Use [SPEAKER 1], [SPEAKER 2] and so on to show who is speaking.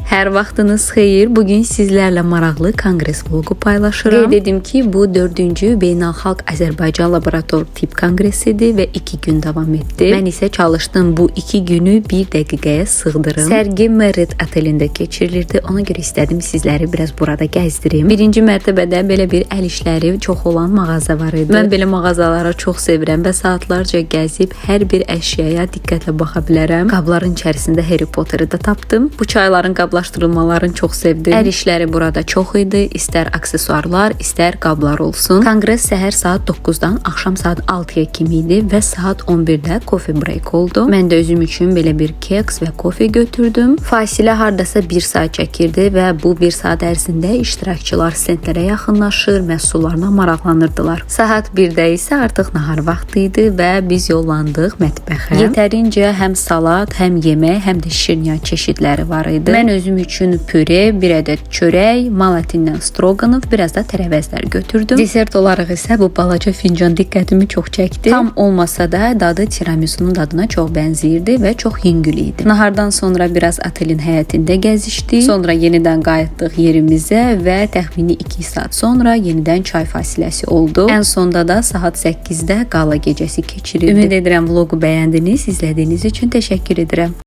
[SPEAKER 1] Hər vaxtınız xeyir. Bugün sizlərlə maraqlı konqres vlogu paylaşıram. Qeyd edim ki, bu 4-cü Beynəlxalq Azərbaycan Laborator Tibb Konqresidir və 2 gün davam etdi. Mən isə çalışdım bu 2 günü 1 dəqiqəyə sığdırım. Sərgi Marriott otelində keçirilirdi. Ona görə istədim sizləri biraz burada gəzdirim. Birinci mərtəbədə belə bir əl işləri çox olan mağaza var idi. Mən belə mağazalara çox sevirəm və saatlarca gəzib hər bir əşyaya diqqətlə baxa bilərəm. Qabların içərisində Harry Potteri də tapdım. Bu çayların qablaşdırılmalarını çox sevdim. Əl işləri burada çox idi. İstər aksesuarlar, istər qablar olsun. Konqres səhər saat 9-dan axşam saat 6-ya kimi idi və saat 11-də coffee break oldu. Mən də özüm üçün belə bir keks və kofe götürdüm. Fasilə hardasa 1 saat çəkirdi və bu 1 saat ərzində iştirakçılar stendlərə yaxınlaşır, məhsullarına maraqlanırdılar. Saat 1-də isə artıq nahar vaxtı idi və biz yollandıq mətbəxə. Yetərincə həm salat, həm yemək, həm də şirniyyat çeşidləri var idi. Mən özüm üçün püre, bir ədəd çörək, mal ətindən stroganov, biraz da tərəvəzlər götürdüm. Desert olaraq isə bu balaca fincan diqqətimi çox çəkdi. Tam olmasa da dadı tiramisunun dadına çox bənzəyirdi və çox yüngül idi. Nahardan sonra biraz otelin həyətində gəzişdik. Sonra yenidən qayıtdıq yerimizə və təxmini 2 saat sonra yenidən çay fasiləsi oldu. Ən sonda da saat 8-də qala gecəsi keçirildi. Ümid edirəm vlogu bəyəndiniz. İzlədiyiniz üçün təşəkkür edirəm.